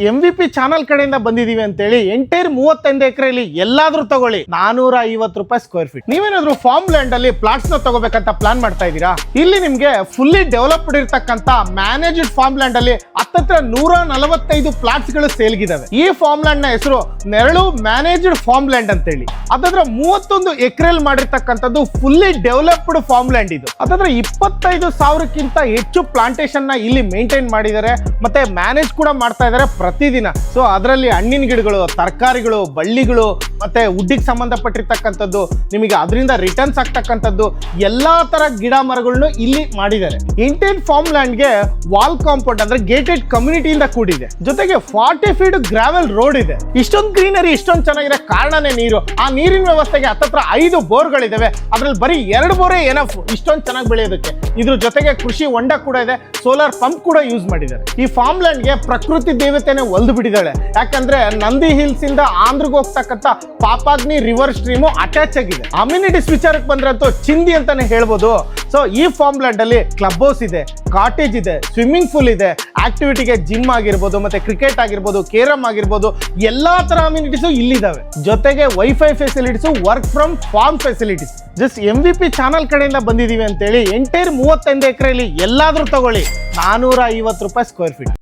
MVP channel ಕಡೆಯಿಂದ ಬಂದಿದೀವಿ ಅಂತೇಳಿ ಎಂಟೈರ್ 35 ಎಕರೆಯಲ್ಲಿ ಎಲ್ಲಾದ್ರೂ ತಗೊಳ್ಳಿ 450 ರೂಪಾಯಿ ಸ್ಕ್ವೇರ್ ಫೀಟ್. ನೀವೇನಾದ್ರೂ ಫಾರ್ಮ್ ಲ್ಯಾಂಡ್ ಅಲ್ಲಿ ಪ್ಲಾಟ್ಸ್ ನ ತಗೋಬೇಕಂತ ಪ್ಲಾನ್ ಮಾಡ್ತಾ ಇದ್ದೀರಾ? ಇಲ್ಲಿ ನಿಮ್ಗೆ ಫುಲ್ಲಿ ಡೆವಲಪ್ಡ್ ಇರ್ತಕ್ಕಂತ ಮ್ಯಾನೇಜ್ಡ್ ಫಾರ್ಮ್ ಲ್ಯಾಂಡ್ ಅಲ್ಲಿ ಹತ್ತತ್ರ 145 ಪ್ಲಾಟ್ಸ್ ಗಳು ಸೇಲ್ಗಿದಾವೆ. ಈ ಫಾರ್ಮ್ ಲ್ಯಾಂಡ್ ನ ಹೆಸರು ನೆರಳು ಮ್ಯಾನೇಜ್ಡ್ ಫಾರ್ಮ್ ಲ್ಯಾಂಡ್ ಅಂತ ಹೇಳಿ. ಅದಾದ್ರೆ 31 ಎಕರೆಲ್ ಮಾಡಿರ್ತಕ್ಕಂಥದ್ದು ಫುಲ್ಲಿ ಡೆವಲಪ್ಡ್ ಫಾರ್ಮ್ ಲ್ಯಾಂಡ್ ಇದು. ಅದಾದ್ರೆ 25,000ಕ್ಕಿಂತ ಹೆಚ್ಚು ಪ್ಲಾಂಟೇಶನ್ ನ ಇಲ್ಲಿ ಮೇಂಟೈನ್ ಮಾಡಿದ್ದಾರೆ, ಮತ್ತೆ ಮ್ಯಾನೇಜ್ ಕೂಡ ಮಾಡ್ತಾ ಇದ್ದಾರೆ ಪ್ರತಿದಿನ. ಸೊ ಅದರಲ್ಲಿ ಹಣ್ಣಿನ ಗಿಡಗಳು, ತರಕಾರಿಗಳು, ಬಳ್ಳಿಗಳು, ಮತ್ತೆ ವುಡ್ಡಿಗೆ ಸಂಬಂಧಪಟ್ಟಿರ್ತಕ್ಕಂಥದ್ದು, ನಿಮಗೆ ಅದರಿಂದ ರಿಟರ್ನ್ಸ್ ಆಗ್ತಕ್ಕಂಥದ್ದು ಎಲ್ಲಾ ತರ ಗಿಡ ಮರಗಳನ್ನು ಇಲ್ಲಿ ಮಾಡಿದ್ದಾರೆ. ಇಂಟೇನ್ ಫಾರ್ಮ್ ಲ್ಯಾಂಡ್ಗೆ ವಾಲ್ ಕಾಂಪೌಂಡ್ ಅಂದ್ರೆ ಗೇಟೆಡ್ ಕಮ್ಯುನಿಟಿಯಿಂದ ಕೂಡಿದೆ. ಜೊತೆಗೆ 40 ಫೀಟ್ ಗ್ರಾವೆಲ್ ರೋಡ್ ಇದೆ. ಇಷ್ಟೊಂದು ಗ್ರೀನರಿ, ಇಷ್ಟೊಂದು ಚೆನ್ನಾಗಿದೆ ಕಾರಣನೇ ನೀರು. ಆ ನೀರಿನ ವ್ಯವಸ್ಥೆಗೆ ಹತ್ತತ್ರ 5 ಬೋರ್ಗಳಿದಾವೆ. ಅದ್ರಲ್ಲಿ ಬರೀ 2 ಬೋರೇ ಎನಫ್ ಇಷ್ಟೊಂದು ಚೆನ್ನಾಗಿ ಬೆಳೆಯೋದಕ್ಕೆ. ಇದ್ರ ಜೊತೆಗೆ ಕೃಷಿ ಹೊಂಡ ಕೂಡ ಇದೆ, ಸೋಲಾರ್ ಪಂಪ್ ಕೂಡ ಯೂಸ್ ಮಾಡಿದ್ದಾರೆ. ಈ ಫಾರ್ಮ್ ಲ್ಯಾಂಡ್ಗೆ ಪ್ರಕೃತಿ ದೇವತೆನೆ ಒಲ್ದು ಬಿಟ್ಟಿದ್ದಾಳೆ. ಯಾಕಂದ್ರೆ ನಂದಿ ಹಿಲ್ಸ್ ಇಂದ ಆಂಧ್ರಗೆ ಹೋಗ್ತಕ್ಕಂಥ ಪಾಪಾಗ್ನಿ ರಿವರ್ ಸ್ಟ್ರೀಮು ಅಟ್ಯಾಚ್ ಆಗಿದೆ. ಅಮ್ಯುನಿಟೀಸ್ ವಿಚಾರಕ್ಕೆ ಬಂದ್ರಂತೂ ಚಿಂದಿ ಅಂತಾನೆ ಹೇಳ್ಬೋದು. ಸೊ ಈ ಫಾರ್ಮ್ ಲ್ಯಾಂಡ್ ಅಲ್ಲಿ ಕ್ಲಬ್ ಹೌಸ್ ಇದೆ, ಕಾಟೇಜ್ ಇದೆ, ಸ್ವಿಮ್ಮಿಂಗ್ ಪೂಲ್ ಇದೆ, ಆಕ್ಟಿವಿಟಿಗೆ ಜಿಮ್ ಆಗಿರ್ಬೋದು, ಮತ್ತೆ ಕ್ರಿಕೆಟ್ ಆಗಿರ್ಬೋದು, ಕೇರಮ್ ಆಗಿರ್ಬೋದು, ಎಲ್ಲಾ ತರ ಅಮ್ಯುನಿಟೀಸು ಇಲ್ಲಿದ್ದಾವೆ. ಜೊತೆಗೆ wifi facilities, work from farm facilities. Just MVP channel ಕಡೆಯಿಂದ ಬಂದಿದೀವಿ ಅಂತೇಳಿ ಎಂಟೈರ್ 35 ಎಕರೆಯಲ್ಲಿ ಎಲ್ಲಾದ್ರೂ ತಗೊಳ್ಳಿ 450 ರೂಪಾಯಿ ಸ್ಕ್ವೇರ್ ಫೀಟ್.